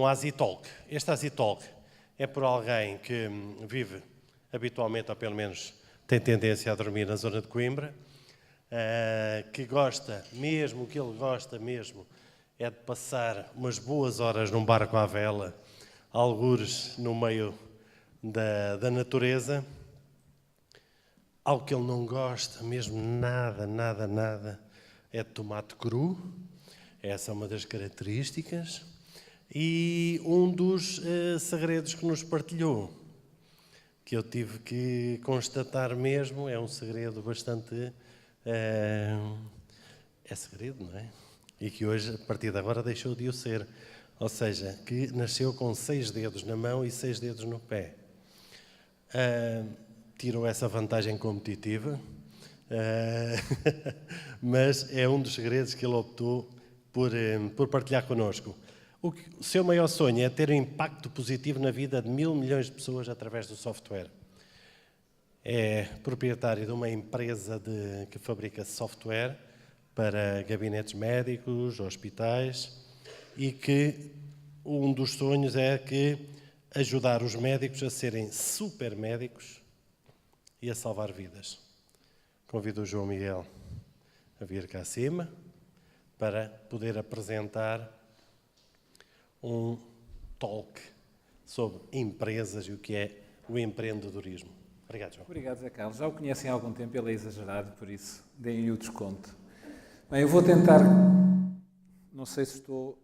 um AsiTalk. Este AsiTalk é por alguém que vive habitualmente, ou pelo menos tem tendência a dormir na zona de Coimbra, que gosta mesmo, o que ele gosta mesmo é de passar umas boas horas num barco à vela, algures no meio da natureza. Algo que ele não gosta mesmo nada, é de tomate cru. Essa é uma das características. E um dos segredos que nos partilhou, que eu tive que constatar mesmo, é um segredo bastante... é segredo, não é? E que hoje, a partir de agora, deixou de o ser. Ou seja, que nasceu com 6 dedos na mão e 6 dedos no pé. Tirou essa vantagem competitiva, mas é um dos segredos que ele optou por partilhar connosco. O seu maior sonho é ter um impacto positivo na vida de 1.000 milhões de pessoas através do software. É proprietário de uma empresa que fabrica software para gabinetes médicos, hospitais, e que um dos sonhos é ajudar os médicos a serem super médicos e a salvar vidas. Convido o João Miguel a vir cá acima para poder apresentar um talk sobre empresas e o que é o empreendedorismo. Obrigado, João. Obrigado, Zé Carlos. Já o conhecem há algum tempo, ele é exagerado, por isso deem-lhe o desconto. Bem, eu vou tentar... Não sei se estou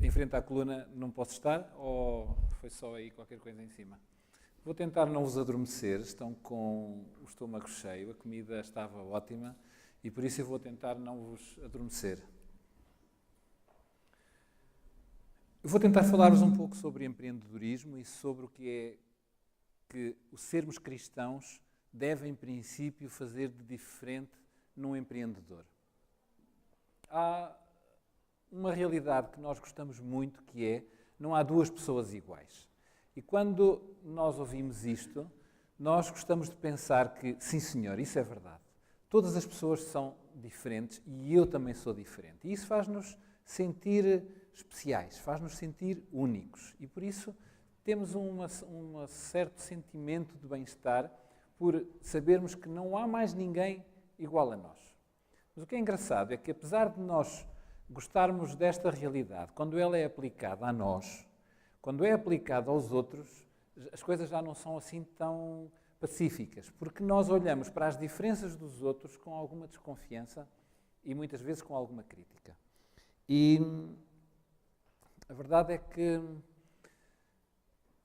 em frente à coluna, não posso estar, ou foi só aí qualquer coisa em cima. Vou tentar não vos adormecer, estão com o estômago cheio, a comida estava ótima, e por isso eu vou tentar não vos adormecer. Eu vou tentar falar-vos um pouco sobre empreendedorismo e sobre o que é que o sermos cristãos deve, em princípio, fazer de diferente num empreendedor. Há uma realidade que nós gostamos muito, que é, não há duas pessoas iguais. E quando nós ouvimos isto, nós gostamos de pensar que, sim senhor, isso é verdade. Todas as pessoas são diferentes e eu também sou diferente. E isso faz-nos sentir especiais, faz-nos sentir únicos. E por isso temos um certo sentimento de bem-estar por sabermos que não há mais ninguém igual a nós. Mas o que é engraçado é que, apesar de nós gostarmos desta realidade, quando ela é aplicada a nós, quando é aplicada aos outros, as coisas já não são assim tão pacíficas, porque nós olhamos para as diferenças dos outros com alguma desconfiança e muitas vezes com alguma crítica. E a verdade é que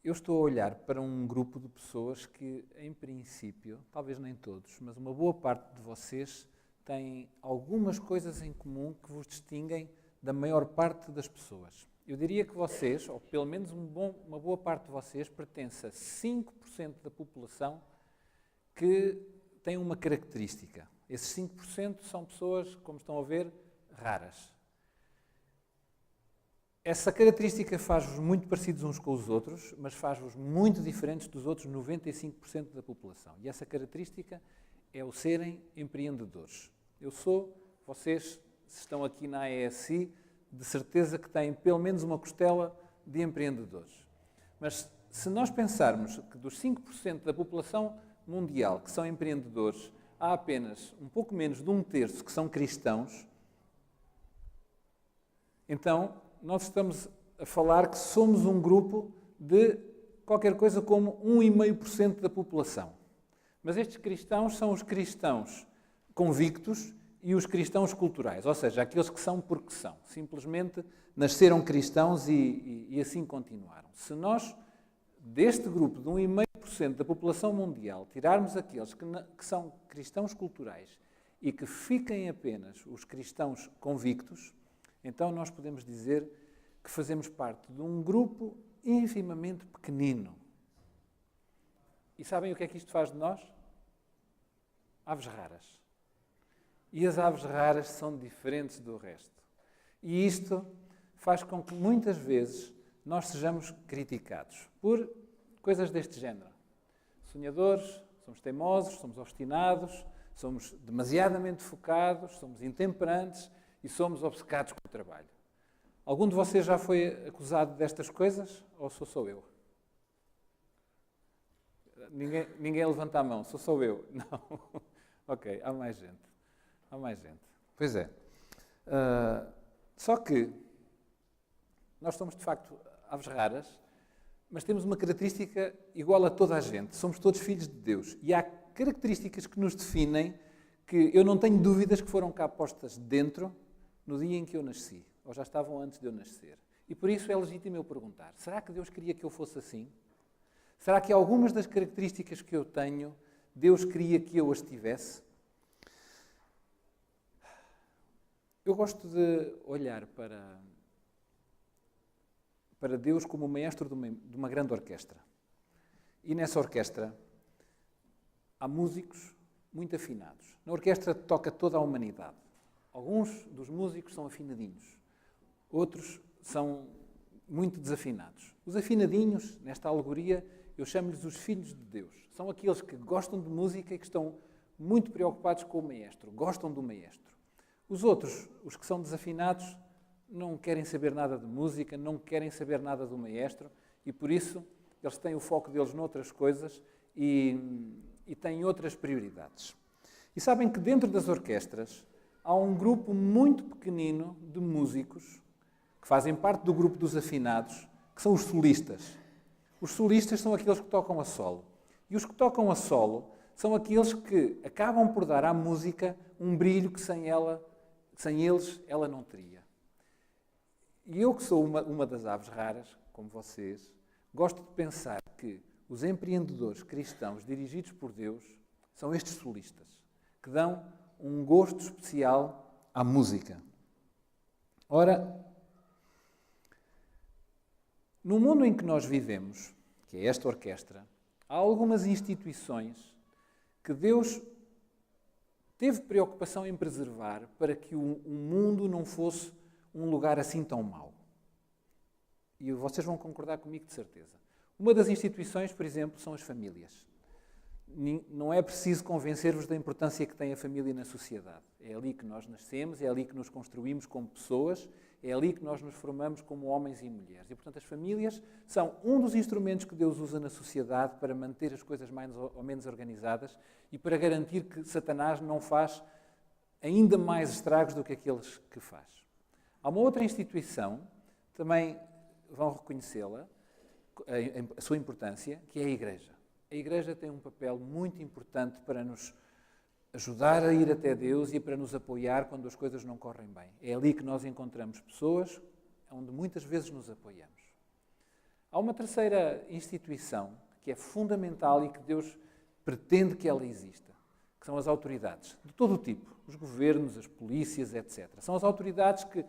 eu estou a olhar para um grupo de pessoas que, em princípio, talvez nem todos, mas uma boa parte de vocês têm algumas coisas em comum que vos distinguem da maior parte das pessoas. Eu diria que vocês, ou pelo menos uma boa parte de vocês, pertence a 5% da população que tem uma característica. Esses 5% são pessoas, como estão a ver, raras. Essa característica faz-vos muito parecidos uns com os outros, mas faz-vos muito diferentes dos outros 95% da população. E essa característica é o serem empreendedores. Vocês, se estão aqui na AESI, de certeza que têm pelo menos uma costela de empreendedores. Mas se nós pensarmos que dos 5% da população mundial que são empreendedores, há apenas um pouco menos de 1/3 que são cristãos, então nós estamos a falar que somos um grupo de qualquer coisa como 1,5% da população. Mas estes cristãos são os cristãos convictos e os cristãos culturais, ou seja, aqueles que são porque são. Simplesmente nasceram cristãos e assim continuaram. Se nós, deste grupo de 1,5% da população mundial, tirarmos aqueles que são cristãos culturais e que fiquem apenas os cristãos convictos, então nós podemos dizer que fazemos parte de um grupo infimamente pequenino. E sabem o que é que isto faz de nós? Aves raras. E as aves raras são diferentes do resto. E isto faz com que muitas vezes nós sejamos criticados por coisas deste género. Sonhadores, somos teimosos, somos obstinados, somos demasiadamente focados, somos intemperantes e somos obcecados com o trabalho. Algum de vocês já foi acusado destas coisas? Ou sou só eu? Ninguém levanta a mão, sou só eu. Não. Ok, há mais gente. Há mais gente. Pois é. Só que nós somos, de facto, aves raras, mas temos uma característica igual a toda a gente. Somos todos filhos de Deus. E há características que nos definem que eu não tenho dúvidas que foram cá postas dentro no dia em que eu nasci, ou já estavam antes de eu nascer. E por isso é legítimo eu perguntar, será que Deus queria que eu fosse assim? Será que algumas das características que eu tenho, Deus queria que eu as tivesse? Eu gosto de olhar para Deus como o maestro de uma grande orquestra. E nessa orquestra há músicos muito afinados. Na orquestra toca toda a humanidade. Alguns dos músicos são afinadinhos, outros são muito desafinados. Os afinadinhos, nesta alegoria, eu chamo-lhes os filhos de Deus. São aqueles que gostam de música e que estão muito preocupados com o maestro, gostam do maestro. Os outros, os que são desafinados, não querem saber nada de música, não querem saber nada do maestro e, por isso, eles têm o foco deles noutras coisas e têm outras prioridades. E sabem que dentro das orquestras há um grupo muito pequenino de músicos que fazem parte do grupo dos afinados, que são os solistas. Os solistas são aqueles que tocam a solo. E os que tocam a solo são aqueles que acabam por dar à música um brilho que sem eles ela não teria. E eu, que sou uma das aves raras, como vocês, gosto de pensar que os empreendedores cristãos dirigidos por Deus são estes solistas, que dão um gosto especial à música. Ora, no mundo em que nós vivemos, que é esta orquestra, há algumas instituições que Deus teve preocupação em preservar para que o mundo não fosse um lugar assim tão mau. E vocês vão concordar comigo de certeza. Uma das instituições, por exemplo, são as famílias. Não é preciso convencer-vos da importância que tem a família na sociedade. É ali que nós nascemos, é ali que nos construímos como pessoas, é ali que nós nos formamos como homens e mulheres. E, portanto, as famílias são um dos instrumentos que Deus usa na sociedade para manter as coisas mais ou menos organizadas e para garantir que Satanás não faz ainda mais estragos do que aqueles que faz. Há uma outra instituição, também vão reconhecê-la, a sua importância, que é a Igreja. A Igreja tem um papel muito importante para nos ajudar a ir até Deus e para nos apoiar quando as coisas não correm bem. É ali que nós encontramos pessoas onde muitas vezes nos apoiamos. Há uma terceira instituição que é fundamental e que Deus pretende que ela exista, que são as autoridades, de todo o tipo, os governos, as polícias, etc. São as autoridades que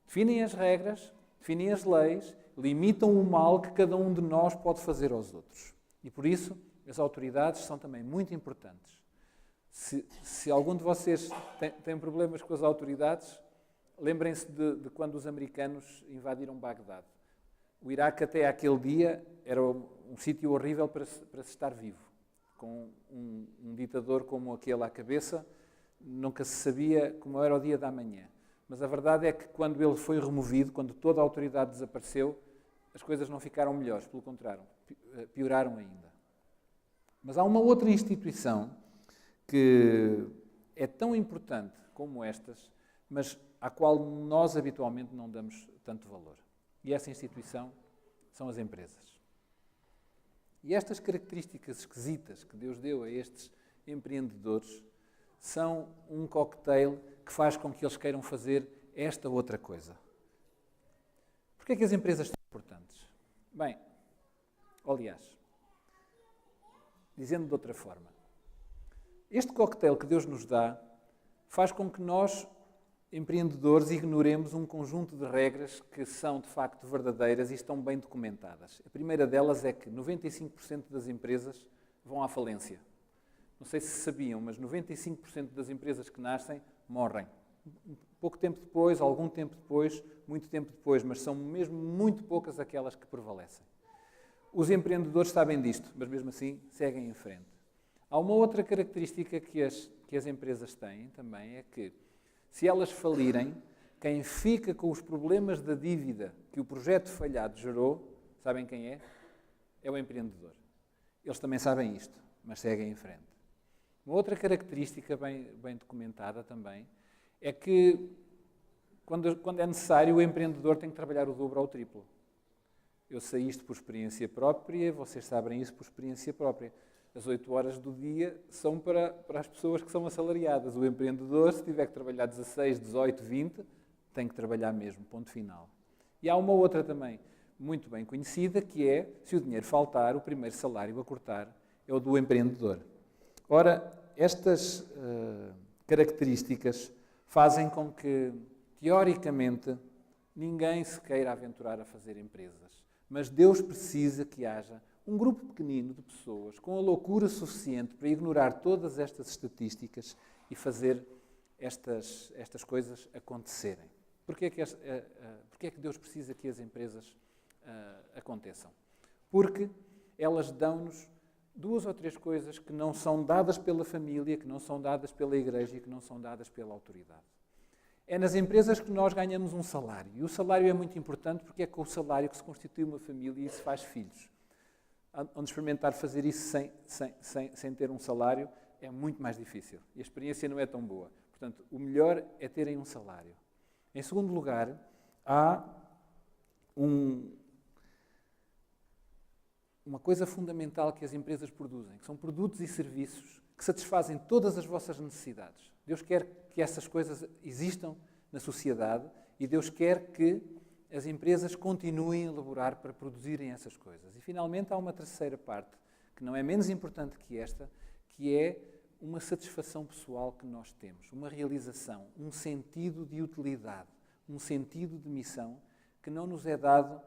definem as regras, definem as leis, limitam o mal que cada um de nós pode fazer aos outros. E por isso, as autoridades são também muito importantes. Se algum de vocês tem problemas com as autoridades, lembrem-se de quando os americanos invadiram Bagdade. O Iraque, até aquele dia, era um sítio horrível para se estar vivo. Com um ditador como aquele à cabeça, nunca se sabia como era o dia da manhã. Mas a verdade é que quando ele foi removido, quando toda a autoridade desapareceu, as coisas não ficaram melhores, pelo contrário, pioraram ainda. Mas há uma outra instituição que é tão importante como estas, mas à qual nós habitualmente não damos tanto valor. E essa instituição são as empresas. E estas características esquisitas que Deus deu a estes empreendedores são um cocktail que faz com que eles queiram fazer esta outra coisa. Porquê é que as empresas são importantes? Bem, aliás, dizendo de outra forma, este cocktail que Deus nos dá faz com que nós, empreendedores, ignoremos um conjunto de regras que são, de facto, verdadeiras e estão bem documentadas. A primeira delas é que 95% das empresas vão à falência. Não sei se sabiam, mas 95% das empresas que nascem morrem. Pouco tempo depois, algum tempo depois, muito tempo depois, mas são mesmo muito poucas aquelas que prevalecem. Os empreendedores sabem disto, mas mesmo assim seguem em frente. Há uma outra característica que as empresas têm também, é que se elas falirem, quem fica com os problemas da dívida que o projeto falhado gerou, sabem quem é? É o empreendedor. Eles também sabem isto, mas seguem em frente. Uma outra característica bem documentada também é que, quando é necessário, o empreendedor tem que trabalhar o dobro ou o triplo. Eu sei isto por experiência própria, vocês sabem isso por experiência própria. As 8 horas do dia são para as pessoas que são assalariadas. O empreendedor, se tiver que trabalhar 16, 18, 20, tem que trabalhar mesmo, ponto final. E há uma outra também, muito bem conhecida, que é, se o dinheiro faltar, o primeiro salário a cortar é o do empreendedor. Ora, estas características fazem com que, teoricamente, ninguém se queira aventurar a fazer empresas. Mas Deus precisa que haja um grupo pequenino de pessoas com a loucura suficiente para ignorar todas estas estatísticas e fazer estas coisas acontecerem. Porquê é que Deus precisa que as empresas aconteçam? Porque elas dão-nos 2 ou 3 coisas que não são dadas pela família, que não são dadas pela igreja e que não são dadas pela autoridade. É nas empresas que nós ganhamos um salário. E o salário é muito importante porque é com o salário que se constitui uma família e se faz filhos. Onde experimentar fazer isso sem ter um salário é muito mais difícil. E a experiência não é tão boa. Portanto, o melhor é terem um salário. Em segundo lugar, há uma coisa fundamental que as empresas produzem, que são produtos e serviços que satisfazem todas as vossas necessidades. Deus quer que essas coisas existam na sociedade e Deus quer que as empresas continuem a elaborar para produzirem essas coisas. E, finalmente, há uma terceira parte, que não é menos importante que esta, que é uma satisfação pessoal que nós temos, uma realização, um sentido de utilidade, um sentido de missão que não nos é dado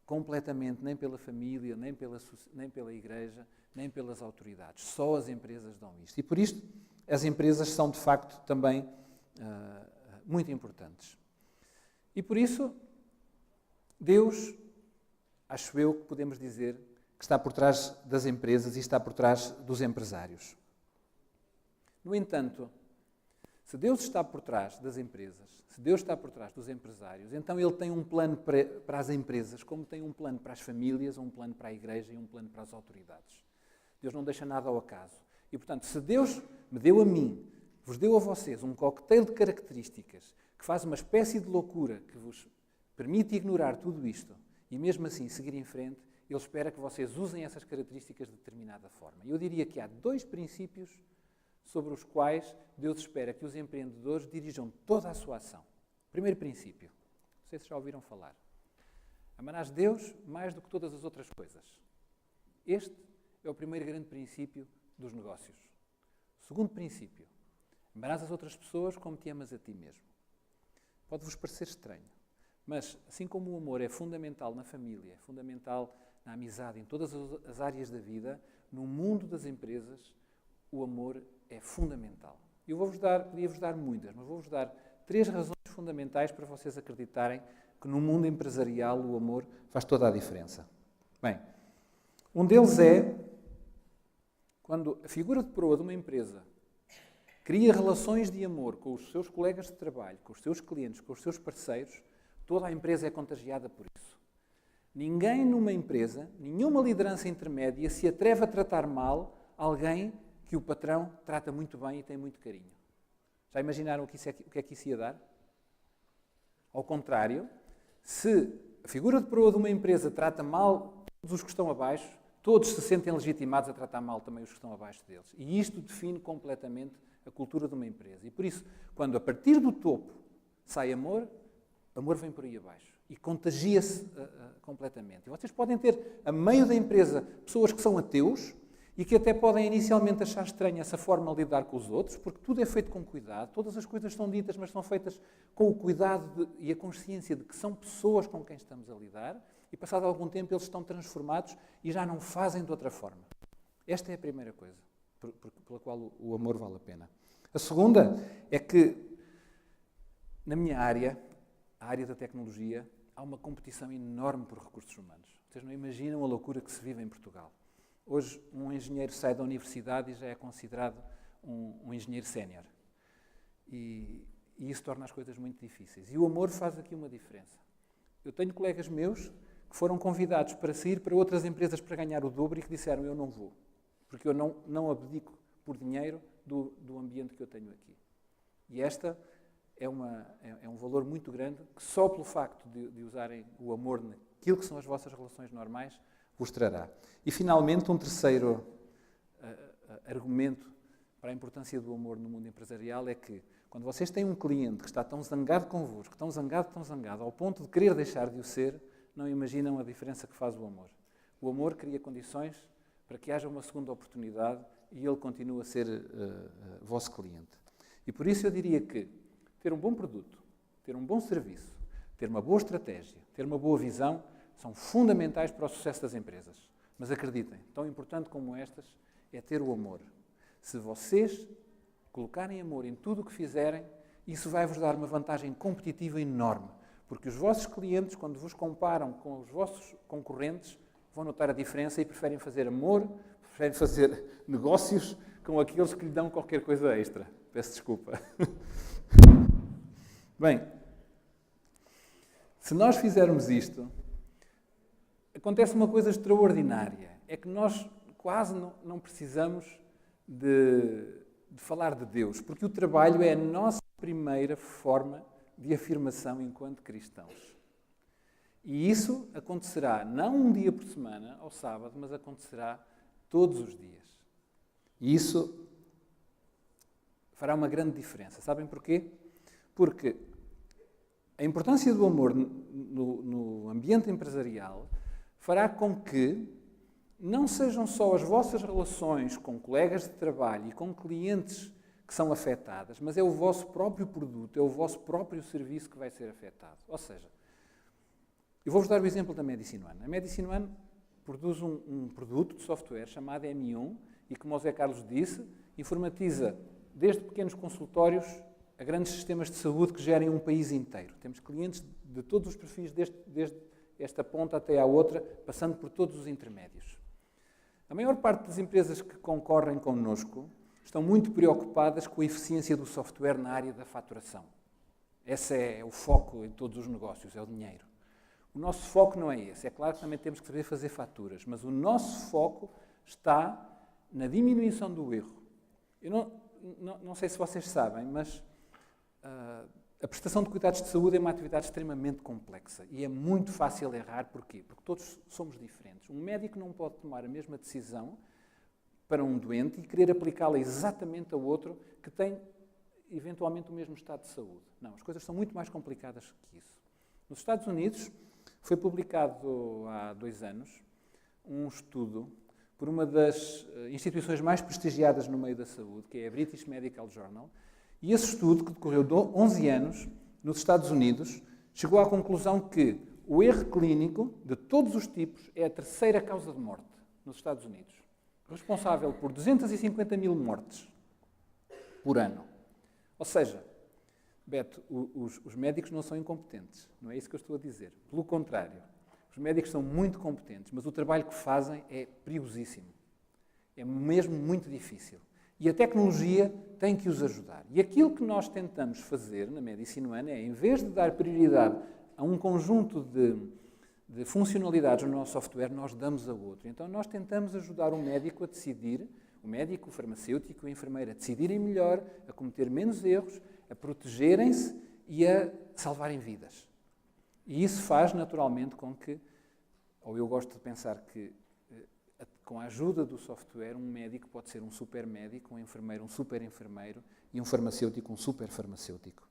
completamente nem pela família, nem pela igreja, nem pelas autoridades. Só as empresas dão isto. E, por isto, as empresas são, de facto, também muito importantes. E, por isso, Deus, acho eu que podemos dizer, que está por trás das empresas e está por trás dos empresários. No entanto, se Deus está por trás das empresas, se Deus está por trás dos empresários, então Ele tem um plano para as empresas, como tem um plano para as famílias, um plano para a igreja e um plano para as autoridades. Deus não deixa nada ao acaso. E, portanto, se Deus me deu a mim, vos deu a vocês um coquetel de características que faz uma espécie de loucura que vos permite ignorar tudo isto e mesmo assim seguir em frente, Ele espera que vocês usem essas características de determinada forma. E eu diria que há 2 princípios sobre os quais Deus espera que os empreendedores dirijam toda a sua ação. Primeiro princípio, não sei se já ouviram falar. Amarás Deus mais do que todas as outras coisas. Este é o primeiro grande princípio dos negócios. Segundo princípio, amarás as outras pessoas como te amas a ti mesmo. Pode-vos parecer estranho, mas assim como o amor é fundamental na família, é fundamental na amizade, em todas as áreas da vida, no mundo das empresas, o amor é fundamental. Eu podia-vos dar muitas, mas vou-vos dar 3 razões fundamentais para vocês acreditarem que no mundo empresarial o amor faz toda a diferença. Bem, um deles é quando a figura de proa de uma empresa cria relações de amor com os seus colegas de trabalho, com os seus clientes, com os seus parceiros, toda a empresa é contagiada por isso. Ninguém numa empresa, nenhuma liderança intermédia se atreve a tratar mal alguém que o patrão trata muito bem e tem muito carinho. Já imaginaram o que é que isso ia dar? Ao contrário, se a figura de proa de uma empresa trata mal todos os que estão abaixo, todos se sentem legitimados a tratar mal também os que estão abaixo deles. E isto define completamente a cultura de uma empresa. E por isso, quando a partir do topo sai amor, amor vem por aí abaixo e contagia-se completamente. E vocês podem ter, a meio da empresa, pessoas que são ateus e que até podem inicialmente achar estranha essa forma de lidar com os outros, porque tudo é feito com cuidado, todas as coisas são ditas, mas são feitas com o cuidado e a consciência de que são pessoas com quem estamos a lidar, e passado algum tempo eles estão transformados e já não fazem de outra forma. Esta é a primeira coisa pela qual o amor vale a pena. A segunda é que, na minha área, a área da tecnologia, há uma competição enorme por recursos humanos. Vocês não imaginam a loucura que se vive em Portugal. Hoje, um engenheiro sai da universidade e já é considerado um engenheiro sénior. E E isso torna as coisas muito difíceis. E o amor faz aqui uma diferença. Eu tenho colegas meus que foram convidados para sair para outras empresas para ganhar o dobro e que disseram: eu não vou, porque eu não abdico por dinheiro do ambiente que eu tenho aqui. E esta é um valor muito grande que só pelo facto de usarem o amor naquilo que são as vossas relações normais vos trará. E finalmente um terceiro argumento para a importância do amor no mundo empresarial é que quando vocês têm um cliente que está tão zangado convosco, tão zangado, ao ponto de querer deixar de o ser, não imaginam a diferença que faz o amor. O amor cria condições para que haja uma segunda oportunidade e ele continue a ser vosso cliente. E por isso eu diria que ter um bom produto, ter um bom serviço, ter uma boa estratégia, ter uma boa visão, são fundamentais para o sucesso das empresas. Mas acreditem, tão importante como estas é ter o amor. Se vocês colocarem amor em tudo o que fizerem, isso vai-vos dar uma vantagem competitiva enorme. Porque os vossos clientes, quando vos comparam com os vossos concorrentes, vão notar a diferença e preferem fazer amor, preferem fazer negócios com aqueles que lhe dão qualquer coisa extra. Peço desculpa. Bem, se nós fizermos isto, acontece uma coisa extraordinária. É que nós quase não precisamos de falar de Deus, porque o trabalho é a nossa primeira forma de afirmação enquanto cristãos. E isso acontecerá não um dia por semana, ao sábado, mas acontecerá todos os dias. E isso fará uma grande diferença. Sabem porquê? Porque a importância do amor no ambiente empresarial fará com que não sejam só as vossas relações com colegas de trabalho e com clientes que são afetadas, mas é o vosso próprio produto, é o vosso próprio serviço que vai ser afetado. Ou seja, eu vou-vos dar o exemplo da Medicine One. A Medicine One produz um produto de software chamado M1 e, como o Zé Carlos disse, informatiza desde pequenos consultórios a grandes sistemas de saúde que gerem um país inteiro. Temos clientes de todos os perfis, desde esta ponta até à outra, passando por todos os intermédios. A maior parte das empresas que concorrem connosco estão muito preocupadas com a eficiência do software na área da faturação. Esse é o foco em todos os negócios, é o dinheiro. O nosso foco não é esse. É claro que também temos que saber fazer faturas, mas o nosso foco está na diminuição do erro. Eu não sei se vocês sabem, mas a prestação de cuidados de saúde é uma atividade extremamente complexa e é muito fácil errar. Porquê? Porque todos somos diferentes. Um médico não pode tomar a mesma decisão para um doente e querer aplicá-la exatamente a outro que tem, eventualmente, o mesmo estado de saúde. Não, as coisas são muito mais complicadas que isso. Nos Estados Unidos, foi publicado há 2 anos um estudo por uma das instituições mais prestigiadas no meio da saúde, que é a British Medical Journal, e esse estudo, que decorreu 11 anos, nos Estados Unidos, chegou à conclusão que o erro clínico, de todos os tipos, é a terceira causa de morte nos Estados Unidos, responsável por 250 mil mortes por ano. Ou seja, Beto, os médicos não são incompetentes, não é isso que eu estou a dizer. Pelo contrário, os médicos são muito competentes, mas o trabalho que fazem é perigosíssimo. É mesmo muito difícil. E a tecnologia tem que os ajudar. E aquilo que nós tentamos fazer na Medicine One é, em vez de dar prioridade a um conjunto de funcionalidades no nosso software, nós damos a outro. Então nós tentamos ajudar o médico a decidir, o médico, o farmacêutico, a enfermeira, a decidirem melhor, a cometer menos erros, a protegerem-se e a salvarem vidas. E isso faz, naturalmente, com que, ou eu gosto de pensar que, com a ajuda do software, um médico pode ser um super médico, um enfermeiro, um super enfermeiro e um farmacêutico, um super farmacêutico.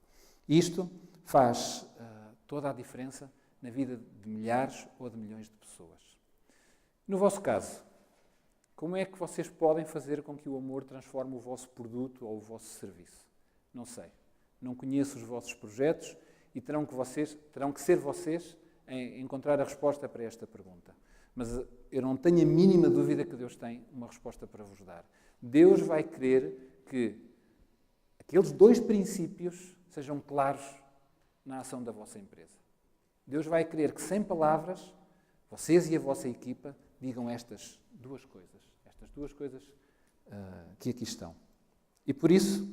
Isto faz toda a diferença na vida de milhares ou de milhões de pessoas. No vosso caso, como é que vocês podem fazer com que o amor transforme o vosso produto ou o vosso serviço? Não sei. Não conheço os vossos projetos e terão que ser vocês a encontrar a resposta para esta pergunta. Mas eu não tenho a mínima dúvida que Deus tem uma resposta para vos dar. Deus vai querer que aqueles 2 princípios sejam claros na ação da vossa empresa. Deus vai querer que, sem palavras, vocês e a vossa equipa digam estas 2 coisas que aqui estão. E por isso,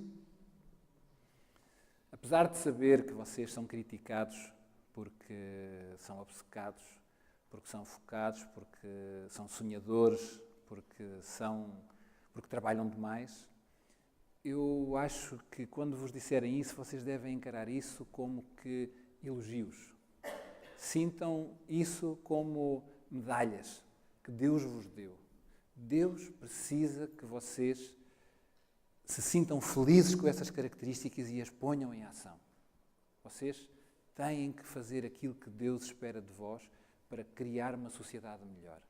apesar de saber que vocês são criticados porque são obcecados, porque são focados, porque são sonhadores, porque trabalham demais, eu acho que quando vos disserem isso, vocês devem encarar isso como que elogios. Sintam isso como medalhas que Deus vos deu. Deus precisa que vocês se sintam felizes com essas características e as ponham em ação. Vocês têm que fazer aquilo que Deus espera de vós para criar uma sociedade melhor.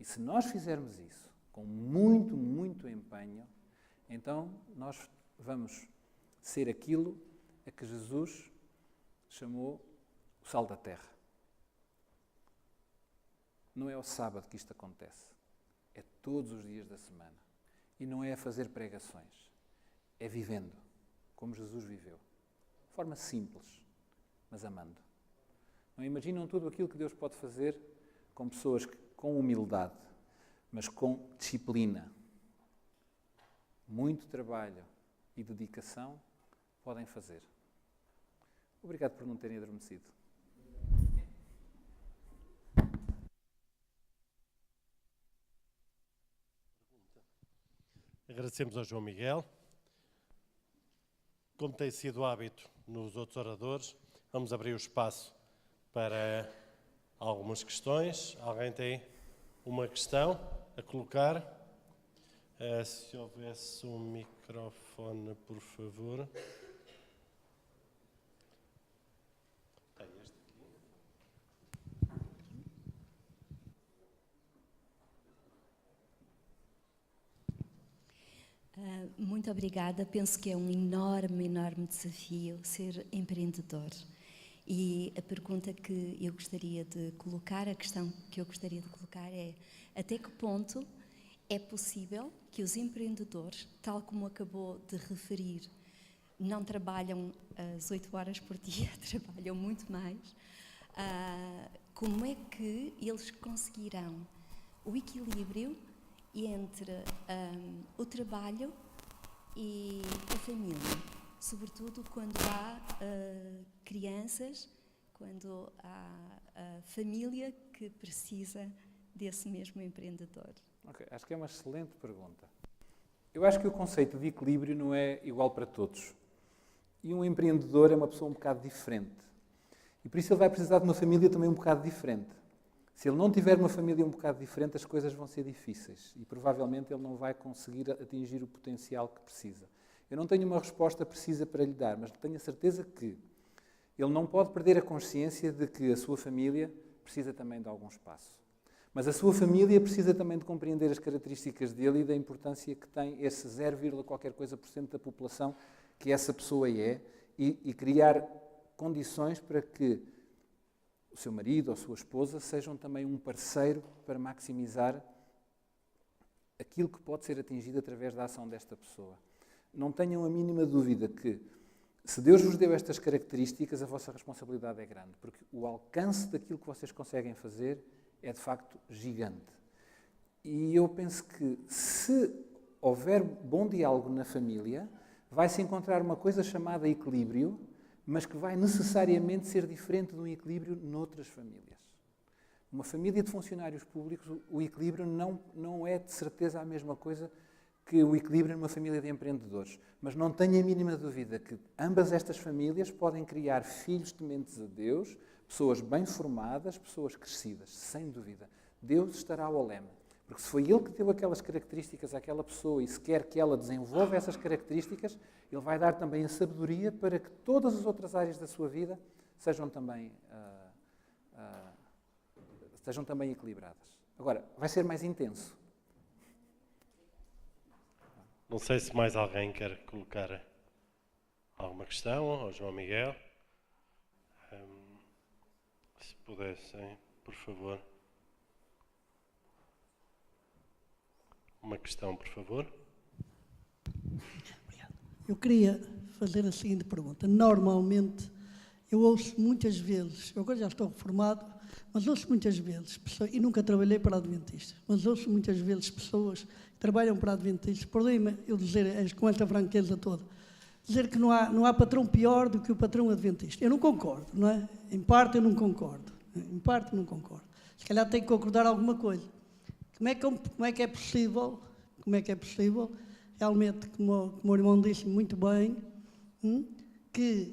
E se nós fizermos isso com muito, muito empenho, então nós vamos ser aquilo a que Jesus chamou o sal da terra. Não é ao sábado que isto acontece, é todos os dias da semana. E não é a fazer pregações, é vivendo, como Jesus viveu. De forma simples, mas amando. Não imaginam tudo aquilo que Deus pode fazer com pessoas com humildade, mas com disciplina, muito trabalho e dedicação podem fazer. Obrigado por não terem adormecido. Agradecemos ao João Miguel. Como tem sido hábito nos outros oradores, vamos abrir o espaço para algumas questões. Alguém tem uma questão a colocar? Se houvesse um microfone, por favor. Tem este aqui. Muito obrigada. Penso que é um enorme, enorme desafio ser empreendedor. E a pergunta que eu gostaria de colocar, a questão que eu gostaria de colocar é: até que ponto é possível que os empreendedores, tal como acabou de referir, não trabalham as 8 horas por dia, trabalham muito mais, como é que eles conseguirão o equilíbrio entre o trabalho e a família, sobretudo quando há crianças, quando há a família que precisa desse mesmo empreendedor? Okay, acho que é uma excelente pergunta. Eu acho que o conceito de equilíbrio não é igual para todos. E um empreendedor é uma pessoa um bocado diferente. E por isso ele vai precisar de uma família também um bocado diferente. Se ele não tiver uma família um bocado diferente, as coisas vão ser difíceis. E provavelmente ele não vai conseguir atingir o potencial que precisa. Eu não tenho uma resposta precisa para lhe dar, mas tenho a certeza que ele não pode perder a consciência de que a sua família precisa também de algum espaço. Mas a sua família precisa também de compreender as características dele e da importância que tem esse 0, qualquer coisa por cento da população que essa pessoa é e criar condições para que o seu marido ou a sua esposa sejam também um parceiro para maximizar aquilo que pode ser atingido através da ação desta pessoa. Não tenham a mínima dúvida que, se Deus vos deu estas características, a vossa responsabilidade é grande, porque o alcance daquilo que vocês conseguem fazer é, de facto, gigante. E eu penso que, se houver bom diálogo na família, vai-se encontrar uma coisa chamada equilíbrio, mas que vai necessariamente ser diferente de um equilíbrio noutras famílias. Uma família de funcionários públicos, o equilíbrio não é, de certeza, a mesma coisa que o equilíbrio numa família de empreendedores. Mas não tenho a mínima dúvida que ambas estas famílias podem criar filhos tementes a Deus, pessoas bem formadas, pessoas crescidas, sem dúvida. Deus estará ao leme. Porque se foi Ele que deu aquelas características àquela pessoa e se quer que ela desenvolva essas características, Ele vai dar também a sabedoria para que todas as outras áreas da sua vida sejam também equilibradas. Agora, vai ser mais intenso. Não sei se mais alguém quer colocar alguma questão ao João Miguel. Se pudessem, por favor. Uma questão, por favor. Obrigado. Eu queria fazer a seguinte pergunta. Normalmente, eu ouço muitas vezes, eu agora já estou reformado, mas ouço muitas vezes, pessoas, e nunca trabalhei para adventistas, mas ouço muitas vezes pessoas que trabalham para adventistas, perdoem-me eu dizer com esta franqueza toda, dizer que não há patrão pior do que o patrão adventista. Eu não concordo, não é? Em parte eu não concordo. Em parte não concordo. Se calhar tenho que concordar alguma coisa. Como é que é possível, realmente, como o meu irmão disse muito bem, que,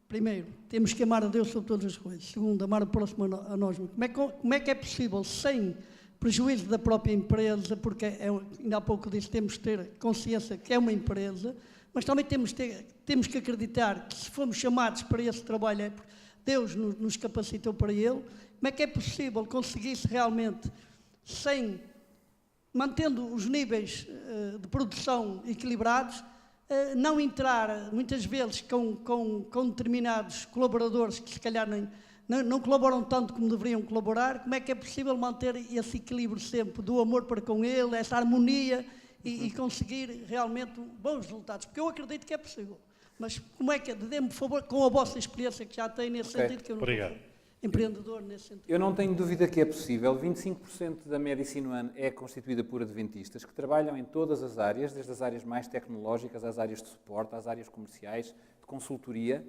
primeiro, temos que amar a Deus sobre todas as coisas. Segundo, amar o próximo a nós. Como é que é possível, sem prejuízo da própria empresa, porque ainda há pouco disse, temos que ter consciência que é uma empresa, mas também temos que acreditar que se fomos chamados para esse trabalho, Deus nos capacitou para ele. Como é que é possível conseguir-se realmente, mantendo os níveis de produção equilibrados, não entrar muitas vezes com determinados colaboradores que se calhar não colaboram tanto como deveriam colaborar? Como é que é possível manter esse equilíbrio sempre do amor para com ele, essa harmonia e conseguir realmente bons resultados? Porque eu acredito que é possíbil. Mas como é que é? Dê-me, por favor, com a vossa experiência que já tem nesse sentido, que eu não sou empreendedor nesse sentido. Eu não tenho dúvida que é possível. 25% da Medicine One é constituída por adventistas que trabalham em todas as áreas, desde as áreas mais tecnológicas, às áreas de suporte, às áreas comerciais, de consultoria.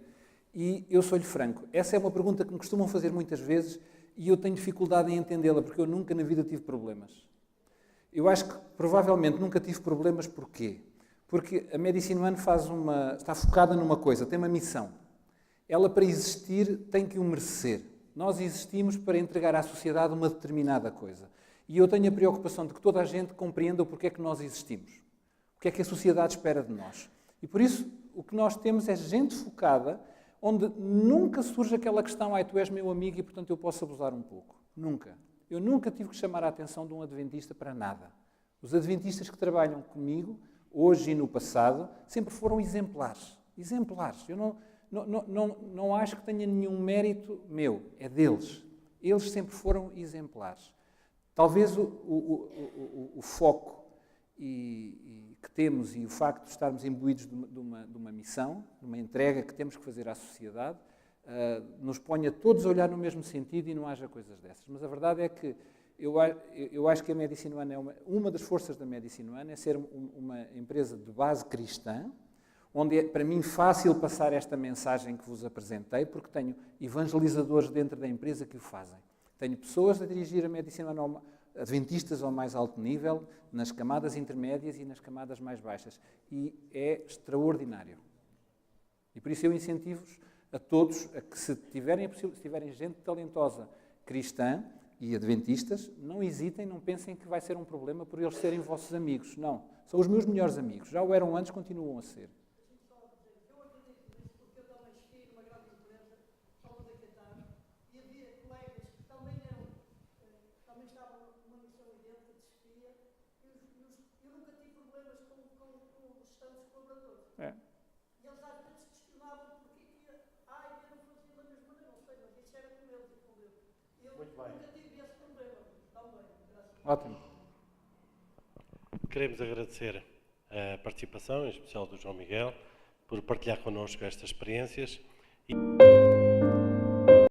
E eu sou-lhe franco, essa é uma pergunta que me costumam fazer muitas vezes e eu tenho dificuldade em entendê-la, porque eu nunca na vida tive problemas. Eu acho que provavelmente nunca tive problemas. Porquê? Porque a Medicine One está focada numa coisa, tem uma missão. Ela, para existir, tem que o merecer. Nós existimos para entregar à sociedade uma determinada coisa. E eu tenho a preocupação de que toda a gente compreenda o porquê é que nós existimos. O que é que a sociedade espera de nós. E por isso, o que nós temos é gente focada, onde nunca surge aquela questão, tu és meu amigo e, portanto, eu posso abusar um pouco. Nunca. Eu nunca tive que chamar a atenção de um adventista para nada. Os adventistas que trabalham comigo, hoje e no passado, sempre foram exemplares. Exemplares. Eu não acho que tenha nenhum mérito meu, é deles. Eles sempre foram exemplares. Talvez o foco que temos e o facto de estarmos imbuídos de uma missão, de uma entrega que temos que fazer à sociedade, nos ponha todos a olhar no mesmo sentido e não haja coisas dessas. Mas a verdade é que eu acho que a Medicine One uma das forças da Medicine One é ser uma empresa de base cristã, onde é, para mim, fácil passar esta mensagem que vos apresentei, porque tenho evangelizadores dentro da empresa que o fazem. Tenho pessoas a dirigir a Medicine One, adventistas ao mais alto nível, nas camadas intermédias e nas camadas mais baixas. E é extraordinário. E por isso eu incentivo-vos a todos a que, se tiverem gente talentosa cristã e adventistas, não hesitem, não pensem que vai ser um problema por eles serem vossos amigos. Não. São os meus melhores amigos. Já o eram antes, continuam a ser. É. E eles às vezes questionavam porque eu não fazia da mesma maneira, não sei, mas isso era com eles e com Deus. Eu nunca tive esse problema também, graças a Deus. Ótimo. Queremos agradecer a participação, em especial do João Miguel, por partilhar connosco estas experiências.